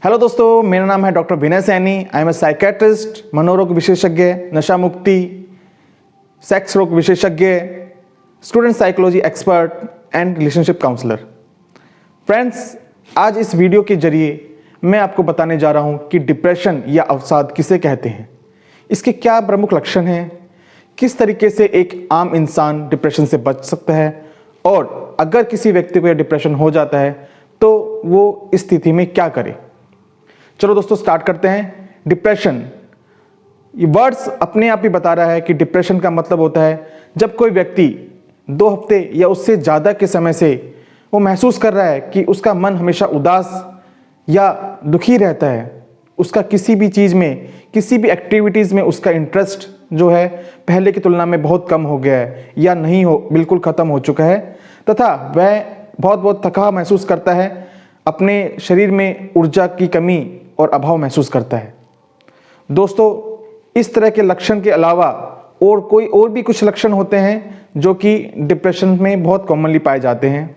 Hello दोस्तों, मेरा नाम है doctor Vinay Saini. I am a psychiatrist, मनोरोग विशेषज्ञ, नशा मुक्ति, सेक्स रोग विशेषज्ञ, student psychology expert and relationship counsellor. Friends, आज इस वीडियो के जरिए मैं आपको बताने जा रहा हूँ कि डिप्रेशन या अवसाद किसे कहते हैं, इसके क्या प्रमुख लक्षण हैं, किस तरीके से एक आम इंसान डिप्रेशन से बच सकता है और अगर किसी व्यक्ति को यह डिप्रेशन हो जाता है तो वो इस स्थिति में क्या करे। चलो दोस्तों, स्टार्ट करते हैं। डिप्रेशन, ये वर्ड्स अपने आप ही बता रहा है कि डिप्रेशन का मतलब होता है जब कोई व्यक्ति 2 हफ्ते या उससे ज़्यादा के समय से वो महसूस कर रहा है कि उसका मन हमेशा उदास या दुखी रहता है, उसका किसी भी चीज़ में, किसी भी एक्टिविटीज़ में उसका इंटरेस्ट जो है पहले की तुलना में बहुत कम हो गया है या नहीं हो, बिल्कुल ख़त्म हो चुका है, तथा वह बहुत थका महसूस करता है, अपने शरीर में ऊर्जा की कमी और अभाव महसूस करता है। दोस्तों, इस तरह के लक्षण के अलावा और भी कुछ लक्षण होते हैं जो कि डिप्रेशन में बहुत कॉमनली पाए जाते हैं,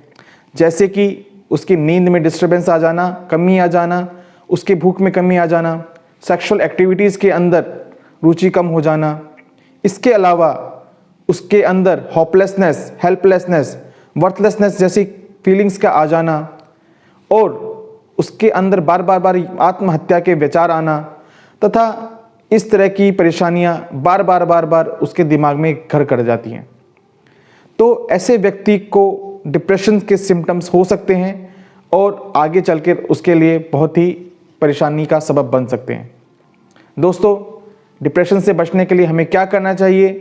जैसे कि उसकी नींद में डिस्टर्बेंस आ जाना, कमी आ जाना, उसकी भूख में कमी आ जाना, सेक्सुअल एक्टिविटीज़ के अंदर रुचि कम हो जाना। इसके अलावा उसके अंदर होपलेसनेस, हेल्पलेसनेस, वर्थलेसनेस जैसी फीलिंग्स का आ जाना और उसके अंदर बार बार आत्महत्या के विचार आना तथा इस तरह की परेशानियां बार बार उसके दिमाग में घर कर जाती हैं। तो ऐसे व्यक्ति को डिप्रेशन के सिम्टम्स हो सकते हैं और आगे चलकर उसके लिए बहुत ही परेशानी का सबब बन सकते हैं। दोस्तों, डिप्रेशन से बचने के लिए हमें क्या करना चाहिए?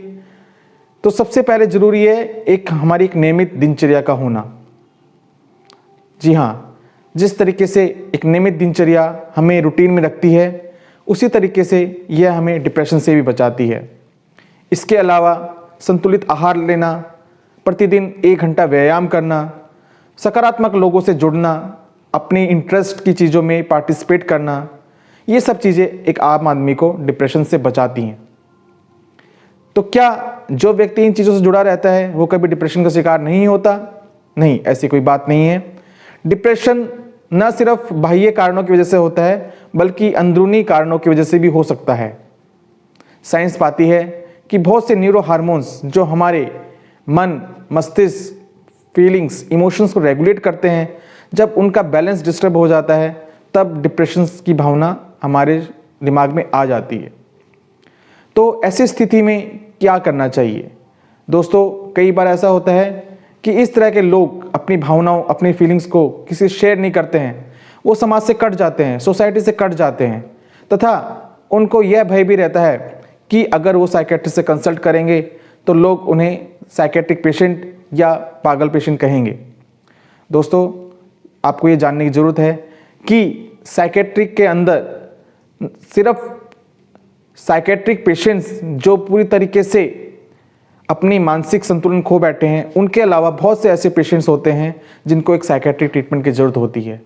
तो सबसे पहले ज़रूरी है हमारी एक नियमित दिनचर्या का होना। जी हाँ, जिस तरीके से एक नियमित दिनचर्या हमें रूटीन में रखती है, उसी तरीके से यह हमें डिप्रेशन से भी बचाती है। इसके अलावा संतुलित आहार लेना, प्रतिदिन 1 घंटा व्यायाम करना, सकारात्मक लोगों से जुड़ना, अपनी इंटरेस्ट की चीज़ों में पार्टिसिपेट करना, ये सब चीज़ें एक आम आदमी को डिप्रेशन से बचाती हैं। तो क्या जो व्यक्ति इन चीज़ों से जुड़ा रहता है वो कभी डिप्रेशन का शिकार नहीं होता? नहीं, ऐसी कोई बात नहीं है। डिप्रेशन न सिर्फ बाह्य कारणों की वजह से होता है बल्कि अंदरूनी कारणों की वजह से भी हो सकता है। साइंस पाती है कि बहुत से न्यूरो हार्मोन्स जो हमारे मन, मस्तिष्क, फीलिंग्स, इमोशंस को रेगुलेट करते हैं, जब उनका बैलेंस डिस्टर्ब हो जाता है तब डिप्रेशन की भावना हमारे दिमाग में आ जाती है। तो ऐसी स्थिति में क्या करना चाहिए? दोस्तों, कई बार ऐसा होता है कि इस तरह के लोग अपनी भावनाओं, अपनी फीलिंग्स को किसी से शेयर नहीं करते हैं, वो समाज से कट जाते हैं, सोसाइटी से कट जाते हैं, तथा उनको यह भय भी रहता है कि अगर वो साइकेट्रिस्ट से कंसल्ट करेंगे तो लोग उन्हें साइकेट्रिक पेशेंट या पागल पेशेंट कहेंगे। दोस्तों, आपको ये जानने की ज़रूरत है कि साइकेट्रिक के अंदर सिर्फ साइकेट्रिक पेशेंट्स जो पूरी तरीके से अपनी मानसिक संतुलन खो बैठे हैं, उनके अलावा बहुत से ऐसे पेशेंट्स होते हैं जिनको एक साइकेट्रिक ट्रीटमेंट की ज़रूरत होती है,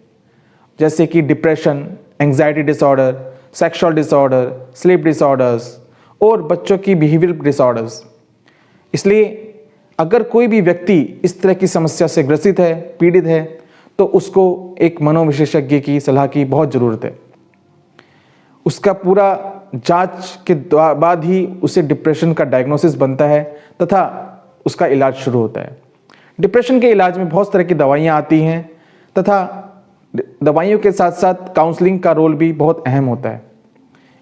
जैसे कि depression, anxiety disorder, sexual disorder, sleep disorders और बच्चों की बिहेवियरल डिसऑर्डर्स। इसलिए अगर कोई भी व्यक्ति इस तरह की समस्या से ग्रसित है, पीड़ित है, तो उसको एक मनोविशेषज्ञ की सलाह की बहुत ज़रूरत है। उसका पूरा जांच के बाद ही उसे डिप्रेशन का डायग्नोसिस बनता है तथा उसका इलाज शुरू होता है। डिप्रेशन के इलाज में बहुत तरह की दवाइयाँ आती हैं तथा दवाइयों के साथ साथ काउंसलिंग का रोल भी बहुत अहम होता है।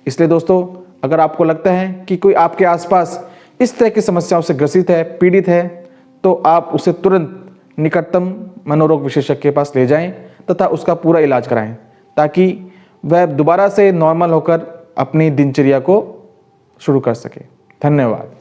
इसलिए दोस्तों, अगर आपको लगता है कि कोई आपके आसपास इस तरह की समस्याओं से ग्रसित है, पीड़ित है, तो आप उसे तुरंत निकटतम मनोरोग विशेषज्ञ के पास ले जाएं तथा उसका पूरा इलाज कराएं, ताकि वह दोबारा से नॉर्मल होकर अपनी दिनचर्या को शुरू कर सके। धन्यवाद।